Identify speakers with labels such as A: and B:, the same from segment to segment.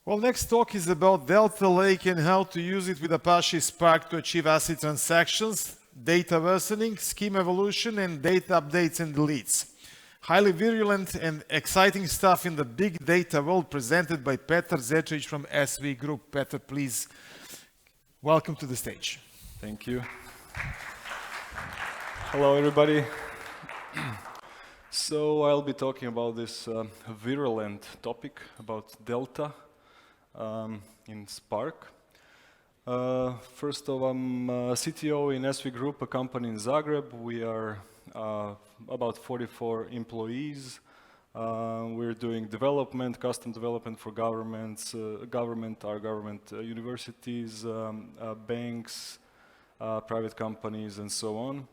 A: Well, next talk is about Delta Lake and how to use it with Apache Spark to achieve ACID transactions, data versioning, schema evolution, and data updates and deletes. Highly virulent and exciting stuff in the big data world presented by Petar Zecevic from SV Group. Petar, please, welcome to the stage.
B: Thank you. Hello, everybody. So I'll be talking about this virulent topic about Delta in Spark. First of all, I'm CTO in SV Group, a company in Zagreb. We are about 44 employees. We're doing development, custom development for governments, government universities, banks, private companies, and so on.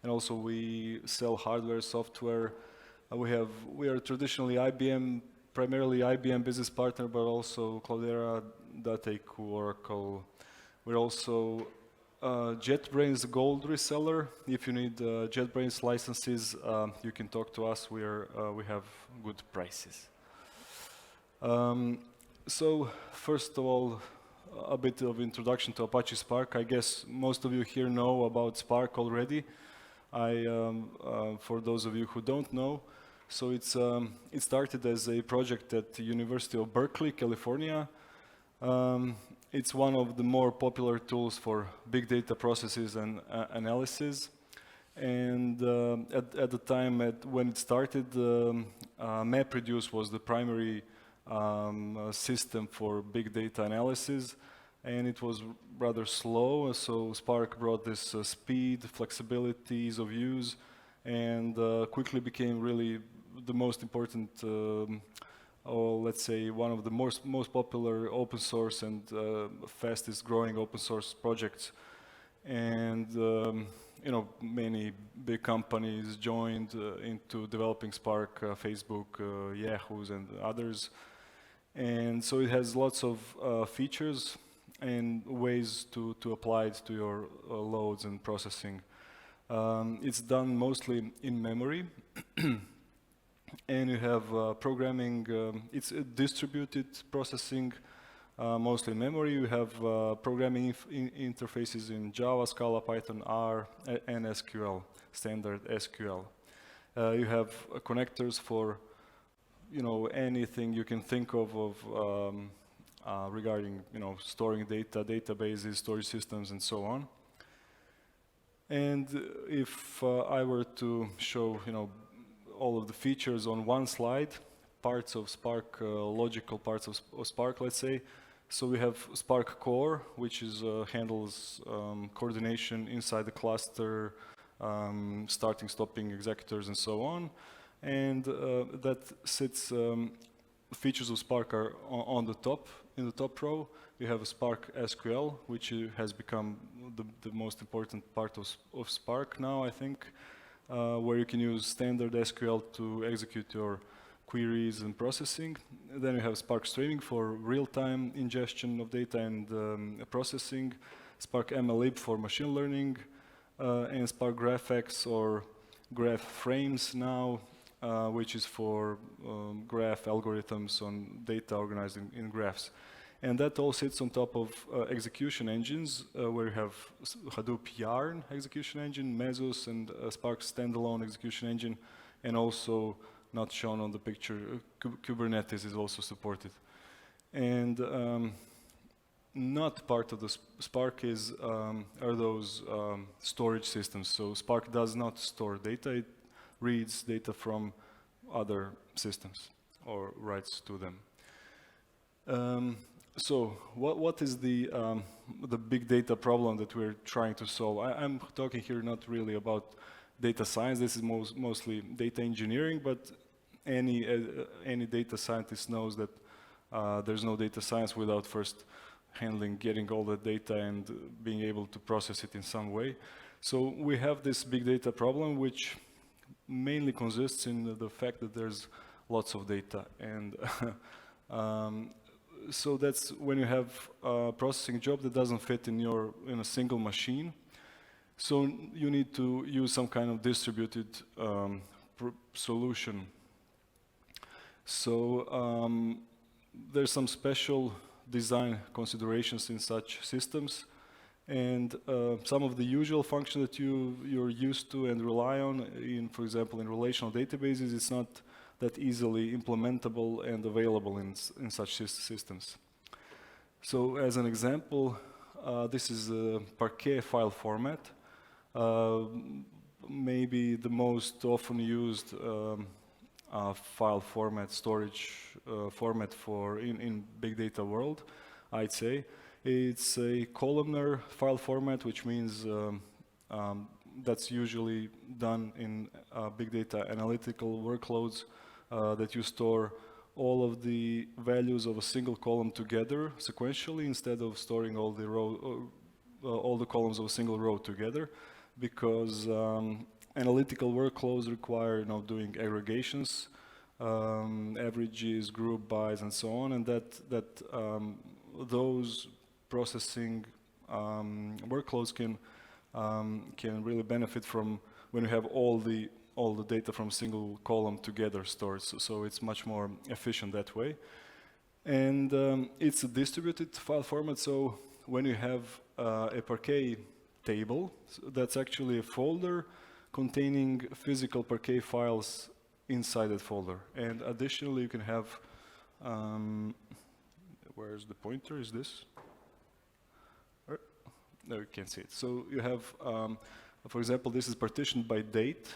B: And also we sell hardware, software. We are traditionally primarily IBM business partner, but also Cloudera, Dataiku, Oracle. We're also JetBrains Gold reseller. If you need JetBrains licenses, you can talk to us. We have good prices. So first of all, a bit of introduction to Apache Spark. I guess most of you here know about Spark already. For those of you who don't know, so it started as a project at the University of Berkeley, California. It's one of the more popular tools for big data processes and analysis. And at the time when it started, MapReduce was the primary system for big data analysis, and it was rather slow. So Spark brought this speed, flexibility, ease of use, and quickly became really the most important, or let's say one of the most popular open source and fastest growing open source projects. And you know, many big companies joined into developing Spark, Facebook, Yahoo's, and others. And so it has lots of features and ways to apply it to your loads and processing. It's done mostly in memory. And you have programming, it's a distributed processing, mostly in memory. You have programming interfaces in Java, Scala, Python, R, and SQL, standard SQL. You have connectors for, you know, anything you can think of regarding, you know, storing data, databases, storage systems, and so on. And if I were to show, you know, all of the features on one slide, parts of Spark, logical parts of Spark, let's say. So we have Spark Core, which is handles coordination inside the cluster, starting, stopping executors, and so on. And that sits, features of Spark are on the top, in the top row. You have Spark SQL, which has become the most important part of Spark now, I think, where you can use standard SQL to execute your queries and processing. Then you have Spark Streaming for real-time ingestion of data and processing, Spark MLlib for machine learning, and Spark GraphX or Graph Frames now, which is for graph algorithms on data organized in graphs. And that all sits on top of execution engines, where you have Hadoop Yarn execution engine, Mesos, and Spark standalone execution engine, and also, not shown on the picture, Kubernetes is also supported. And not part of the Spark are those storage systems. So Spark does not store data, it reads data from other systems or writes to them. So what is the big data problem that we're trying to solve? I'm talking here not really about data science. This is mostly data engineering, but any data scientist knows that there's no data science without first getting all the data and being able to process it in some way. So we have this big data problem, which mainly consists in the fact that there's lots of data. And so that's when you have a processing job that doesn't fit in a single machine. So you need to use some kind of distributed solution. So there's some special design considerations in such systems, and some of the usual functions that you're used to and rely on, for example, in relational databases, it's not that easily implementable and available in such systems. So as an example, this is a Parquet file format, maybe the most often used file format, storage format in big data world, I'd say. It's a columnar file format, which means that's usually done in big data analytical workloads, that you store all of the values of a single column together sequentially instead of storing all the columns of a single row together, because analytical workloads require doing aggregations, averages, group bys, and so on, and those processing workloads can really benefit from when you have all the data from a single column together stored. So it's much more efficient that way. And it's a distributed file format, so when you have a Parquet table, that's actually a folder containing physical Parquet files inside that folder. And additionally, you can have, where's the pointer? Is this? No, you can't see it. So you have, for example, this is partitioned by date.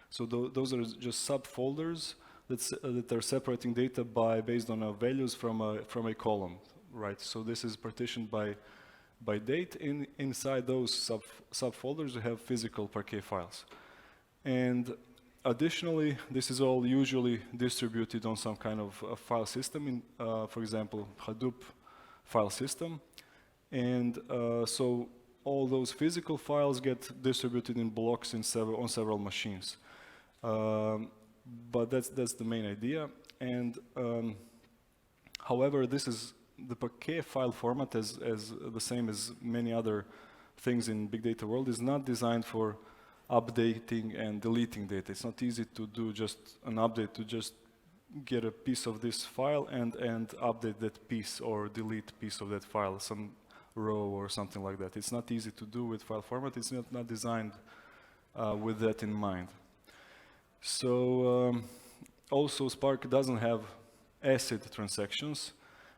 B: So those are just subfolders that are separating data based on values from a column, right? So this is partitioned by date. Inside those subfolders, you have physical Parquet files. And additionally, this is all usually distributed on some kind of file system, for example, Hadoop file system. And so all those physical files get distributed in blocks on several machines. But that's the main idea. And however, this is the Parquet file format, as the same as many other things in big data world, is not designed for updating and deleting data. It's not easy to do just an update, to just get a piece of this file and update that piece or delete piece of that file, some row or something like that. It's not easy to do with file format. It's not designed with that in mind. So also Spark doesn't have ACID transactions.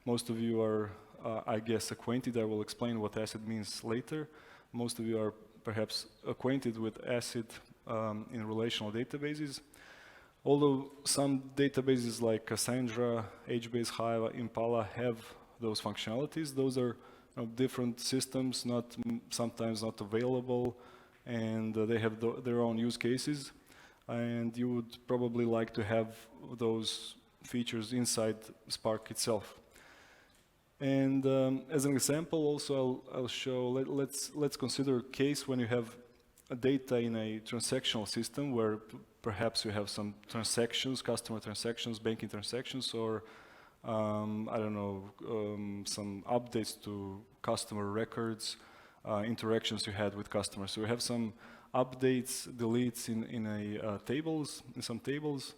B: Most of you are, I guess, acquainted. I will explain what ACID means later. Most of you are perhaps acquainted with ACID in relational databases. Although some databases like Cassandra, HBase, Hive, Impala have those functionalities, those are different systems, sometimes not available, and they have their own use cases. And you would probably like to have those features inside Spark itself. And as an example, also I'll show. Let's consider a case when you have data in a transactional system where perhaps you have some transactions, customer transactions, banking transactions, or I don't know, some updates to customer records, interactions you had with customers. So you have some updates, deletes in some tables,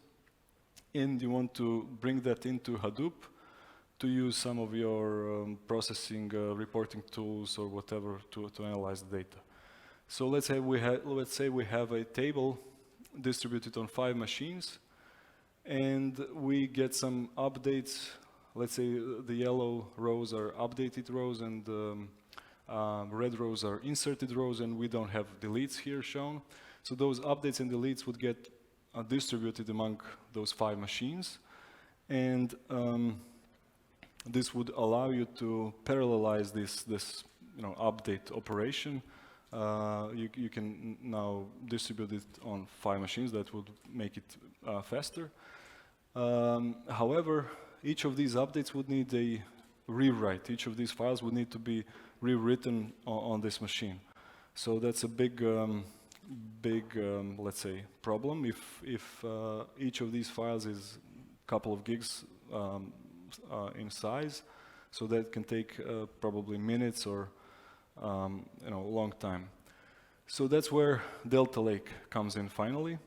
B: and you want to bring that into Hadoop to use some of your processing reporting tools or whatever to analyze the data. So let's say we have a table distributed on 5 machines, and we get some updates. Let's say the yellow rows are updated rows and red rows are inserted rows, and we don't have deletes here shown. So those updates and deletes would get distributed among those 5 machines, and this would allow you to parallelize this update operation. You can now distribute it on 5 machines. That would make it faster. However, each of these updates would need a rewrite. Each of these files would need to be rewritten on this machine. So that's a big, let's say, problem. If each of these files is a couple of gigs in size, so that can take probably minutes or a long time. So that's where Delta Lake comes in finally.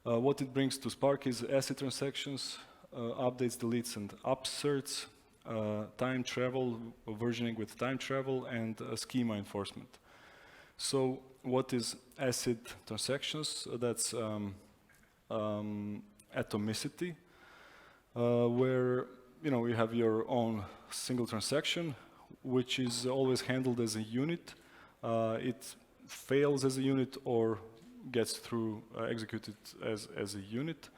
B: What it brings to Spark is ACID transactions, updates, deletes, and upserts, time travel, versioning with time travel, and schema enforcement. So what is ACID transactions? That's atomicity, where you have your own single transaction, which is always handled as a unit. It fails as a unit or gets through executed as a unit.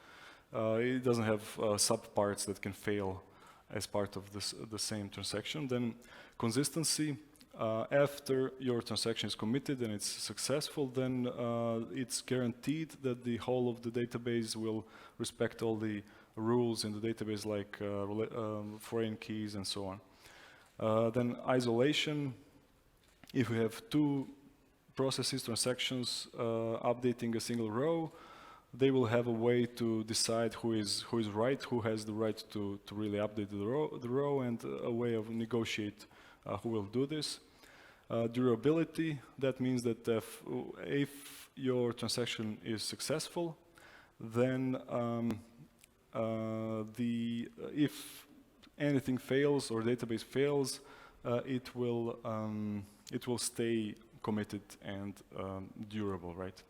B: It doesn't have subparts that can fail as part of the same transaction. Then consistency, after your transaction is committed and it's successful, then it's guaranteed that the whole of the database will respect all the rules in the database, like foreign keys and so on. Then isolation, if we have two processes, transactions updating a single row, they will have a way to decide who is right, who has the right to really update the row, and a way of negotiate who will do this. Durability, that means that if your transaction is successful, then if anything fails or database fails, it will stay committed and durable, right?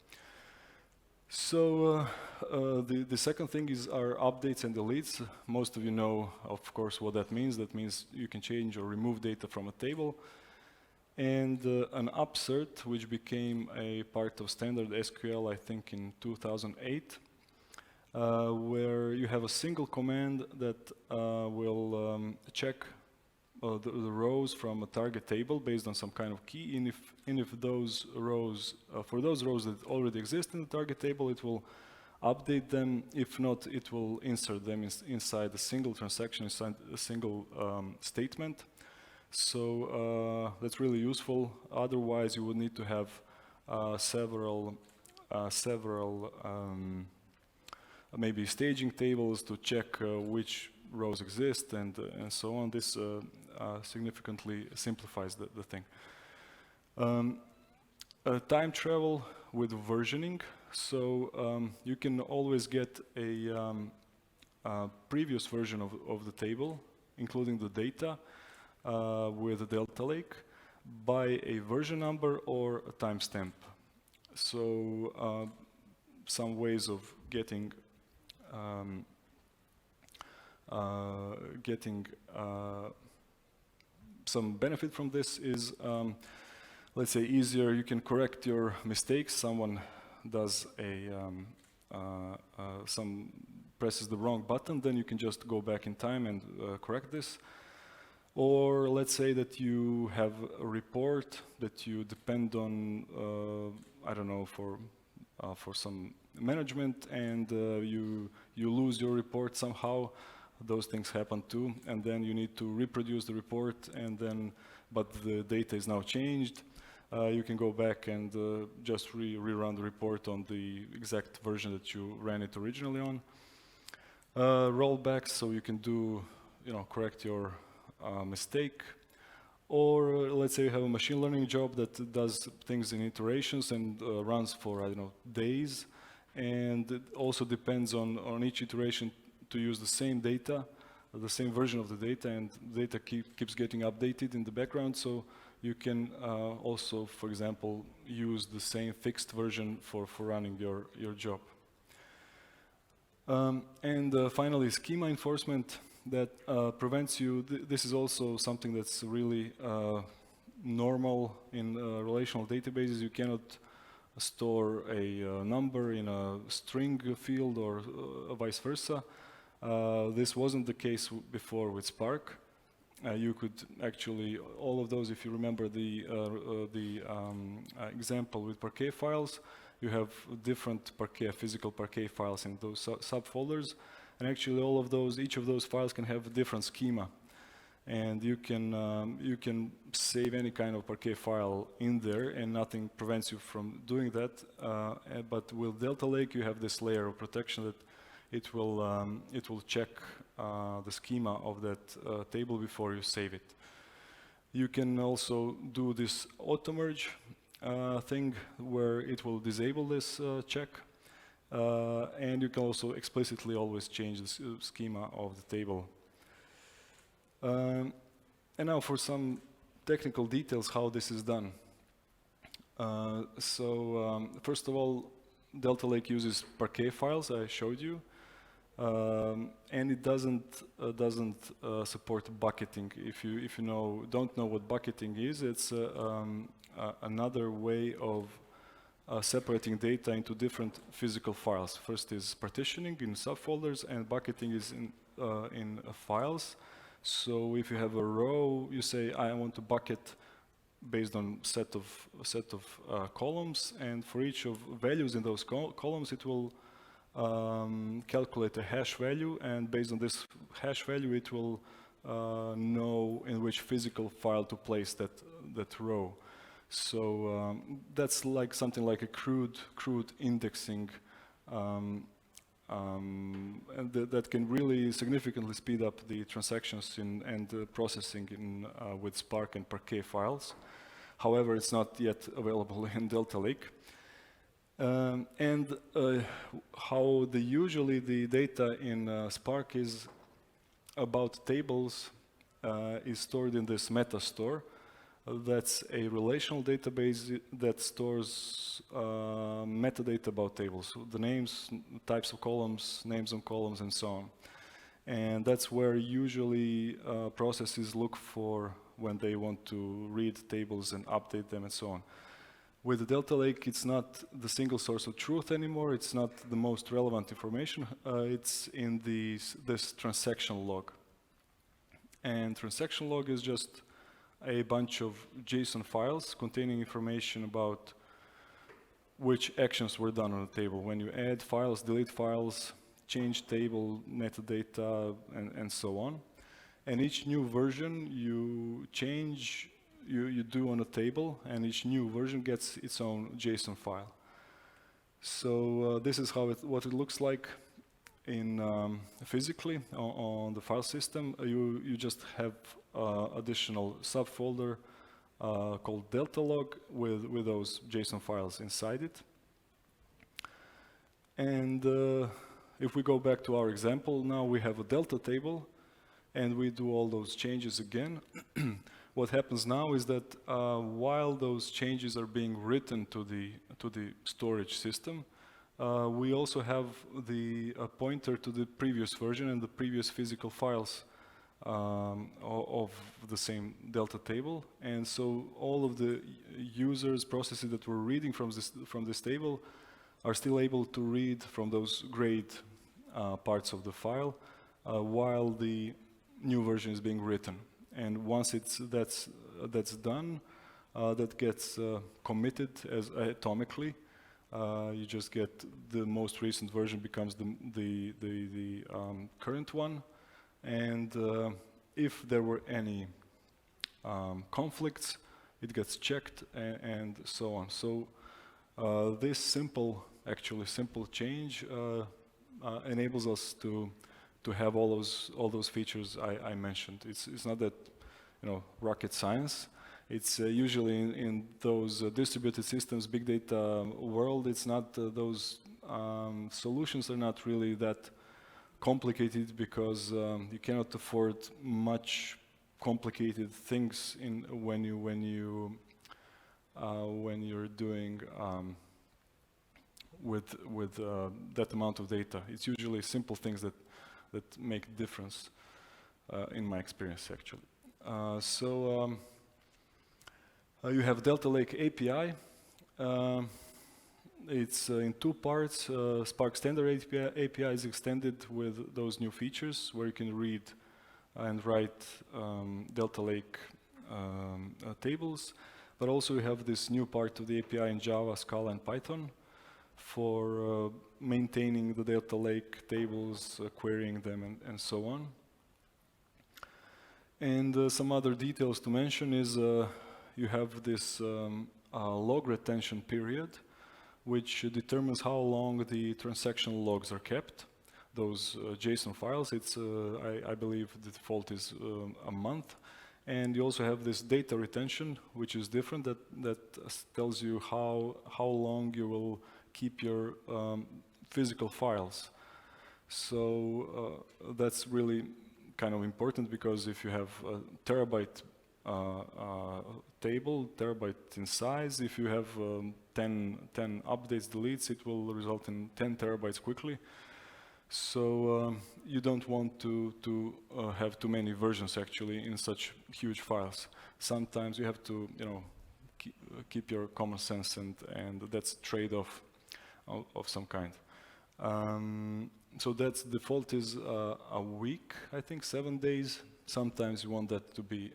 B: So the second thing is our updates and deletes. Most of you know, of course, what that means. That means you can change or remove data from a table. And an upsert, which became a part of standard SQL, I think in 2008, where you have a single command that will check the rows from a target table based on some kind of key, and if those rows, for those rows that already exist in the target table, it will update them. If not, it will insert them inside a single transaction, inside a single statement. So that's really useful. Otherwise, you would need to have several maybe staging tables to check which rows exist and so on. This significantly simplifies the thing. Time travel with versioning. So you can always get a previous version of the table, including the data, with a delta lake by a version number or a timestamp. So some ways of getting some benefit from this is, let's say, easier. You can correct your mistakes. Someone does presses the wrong button, then you can just go back in time and correct this. Or let's say that you have a report that you depend on, I don't know, for some management, and you lose your report somehow. Those things happen too, and then you need to reproduce the report, and then, but the data is now changed. You can go back and just rerun the report on the exact version that you ran it originally on. Rollbacks, so you can do, correct your mistake. Or let's say you have a machine learning job that does things in iterations and runs for, I don't know, days. And it also depends on each iteration to use the same data, the same version of the data, and data keeps getting updated in the background. So you can also, for example, use the same fixed version for running your job. And finally, schema enforcement that prevents you. This is also something that's really normal in relational databases. You cannot store a number in a string field or vice versa. This wasn't the case before with Spark. You could actually, all of those, if you remember the example with Parquet files, you have different Parquet, physical Parquet files in those subfolders. And actually all of those, each of those files can have a different schema. And you can save any kind of Parquet file in there, and nothing prevents you from doing that. But with Delta Lake, you have this layer of protection that it will check the schema of that table before you save it. You can also do this auto merge thing where it will disable this check, And you can also explicitly always change the schema of the table. And now for some technical details how this is done. First of all, Delta Lake uses Parquet files I showed you, and it doesn't support bucketing. If you don't know what bucketing is, it's another way of separating data into different physical files. First is partitioning in subfolders, and bucketing is in files. So if you have a row, you say I want to bucket based on set of columns, and for each of values in those columns, it will calculate a hash value, and based on this hash value, it will know in which physical file to place that row. So that's like something like a crude indexing, and that can really significantly speed up the transactions and processing with Spark and Parquet files. However, it's not yet available in Delta Lake. How usually the data in Spark is about tables is stored in this meta store. That's a relational database that stores metadata about tables, so the names, types of columns, names of columns, and so on. And that's where usually processes look for when they want to read tables and update them and so on. With the Delta Lake, it's not the single source of truth anymore. It's not the most relevant information. It's in this transaction log. And transaction log is just a bunch of JSON files containing information about which actions were done on the table. When you add files, delete files, change table metadata, and so on. And each new version you change, you do on a table, and each new version gets its own JSON file. So this is what it looks like in physically on the file system. You just have additional subfolder called Delta log with those JSON files inside it. And if we go back to our example, now we have a Delta table, and we do all those changes again. What happens now is that while those changes are being written to the storage system, we also have the pointer to the previous version and the previous physical files of the same Delta table. And so all of the users, processes that were reading from this table are still able to read from those grayed parts of the file while the new version is being written. And once that's done, that gets committed as atomically. You just get the most recent version becomes the current one, and if there were any conflicts, it gets checked and so on. So this simple change enables us to have all those features I mentioned. It's not that rocket science. It's usually in those distributed systems, big data world. It's not those solutions are not really that complicated because you cannot afford much complicated things when you're doing with that amount of data. It's usually simple things that make a difference in my experience, actually. You have Delta Lake API. It's in two parts. Spark Standard API is extended with those new features where you can read and write Delta Lake tables. But also you have this new part of the API in Java, Scala, and Python for maintaining the Delta Lake tables, querying them, and so on. And some other details to mention is you have this log retention period, which determines how long the transactional logs are kept. Those JSON files, it's I believe the default is a month. And you also have this data retention, which is different, that tells you how long you will keep your physical files. So that's really kind of important, because if you have a terabyte table, terabyte in size, if you have 10 updates, deletes, it will result in 10 terabytes quickly. So you don't want to have too many versions actually in such huge files. Sometimes you have to, keep your common sense, and that's trade-off of some kind. So that's default is a week, I think 7 days. Sometimes you want that to be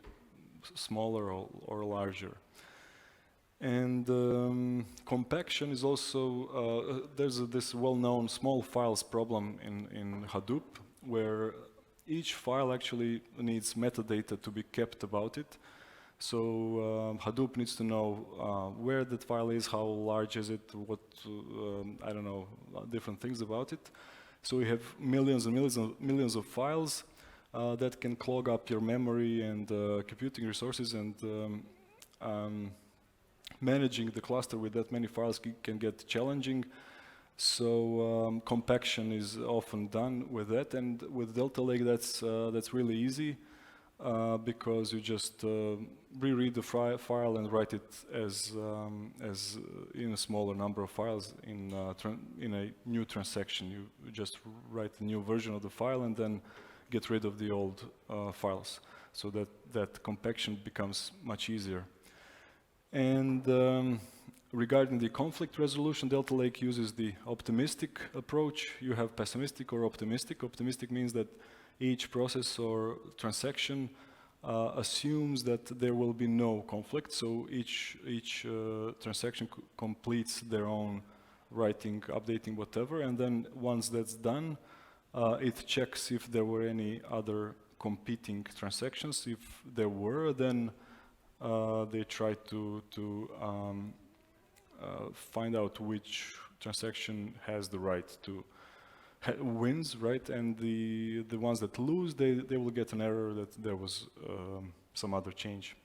B: smaller or larger. And compaction is also, there's this well-known small files problem in Hadoop, where each file actually needs metadata to be kept about it. So Hadoop needs to know where that file is, how large is it, what, I don't know, different things about it. So we have millions and millions of files that can clog up your memory and computing resources, and managing the cluster with that many files can get challenging. So compaction is often done with that, and with Delta Lake that's really easy, because you just reread the file and write it as in a smaller number of files in a new transaction. You just write a new version of the file and then get rid of the old files, so that compaction becomes much easier. And regarding the conflict resolution, Delta Lake uses the optimistic approach. You have pessimistic or optimistic. Optimistic means that each process or transaction assumes that there will be no conflict, so each transaction completes their own writing, updating, whatever, and then once that's done, it checks if there were any other competing transactions. If there were, then they try to find out which transaction has the right to wins, right? And the ones that lose, they will get an error that there was some other change.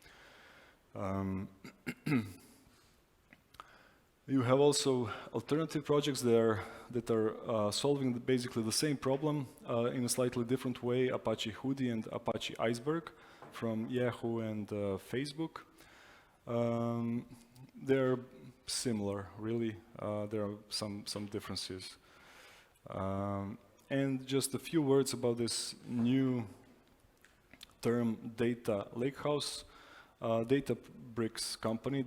B: You have also alternative projects that are solving basically the same problem in a slightly different way. Apache Hudi and Apache Iceberg from Yahoo and Facebook. They're similar, really. There are some differences. And just a few words about this new term, data lakehouse. Databricks company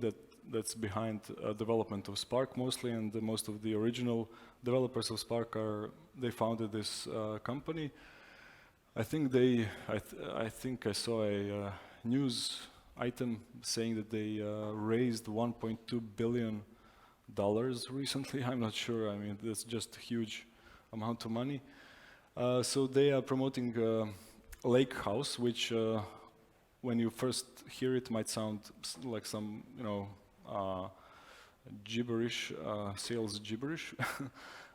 B: that's behind development of Spark mostly, and most of the original developers of Spark they founded this company. I think I think I saw a news item saying that they raised $1.2 billion recently. I'm not sure. I mean, that's just a huge amount of money. So they are promoting Lakehouse, which when you first hear it might sound like some, gibberish, sales gibberish.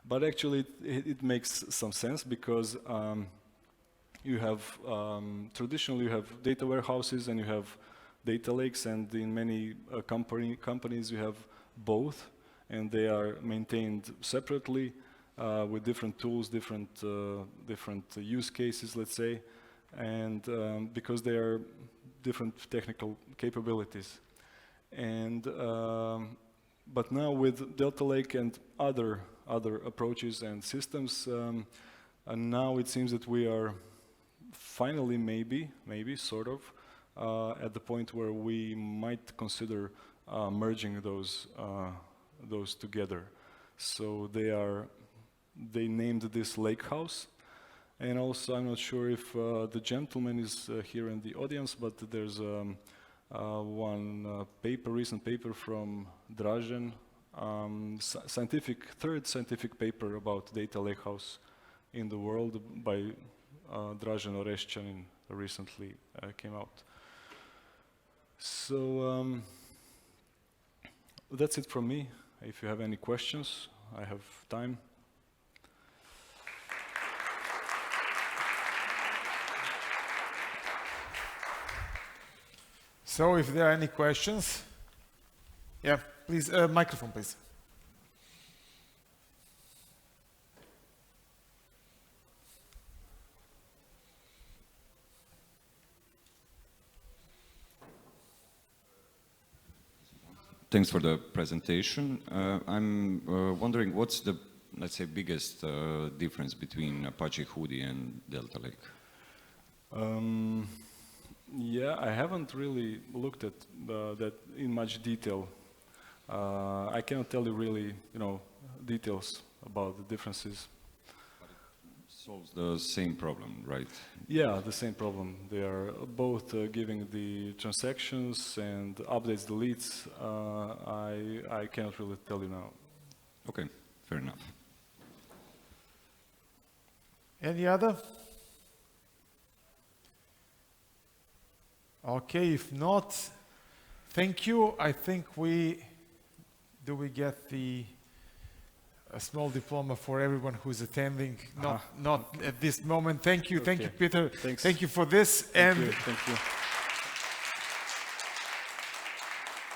B: But actually it makes some sense, because you have, traditionally you have data warehouses and you have data lakes, and in many companies you have both, and they are maintained separately with different tools, different use cases, let's say, and because they are different technical capabilities. And but now with Delta Lake and other approaches and systems, and now it seems that we are finally maybe sort of at the point where we might consider merging those together. So they named this Lakehouse. And also, I'm not sure if the gentleman is here in the audience, but there's one recent paper from Dražen, third scientific paper about data lakehouse in the world by Dražen Orešćanin, recently came out. So that's it from me. If you have any questions, I have time.
A: So if there are any questions, yeah, please, microphone, please.
C: Thanks for the presentation. I'm wondering what's the, let's say, biggest difference between Apache Hudi and Delta Lake?
B: Yeah, I haven't really looked at that in much detail. I cannot tell you really, details about the differences.
C: Solves the same problem, right?
B: Yeah, the same problem. They are both giving the transactions and updates, deletes. I cannot really tell you now.
C: Okay, fair enough.
A: Any other? Okay, if not, thank you. I think we get a small diploma for everyone who's attending. Not at this moment. Thank you,
B: Okay.
A: Peter.
B: Thanks.
A: Thank you for this.
B: Thank you.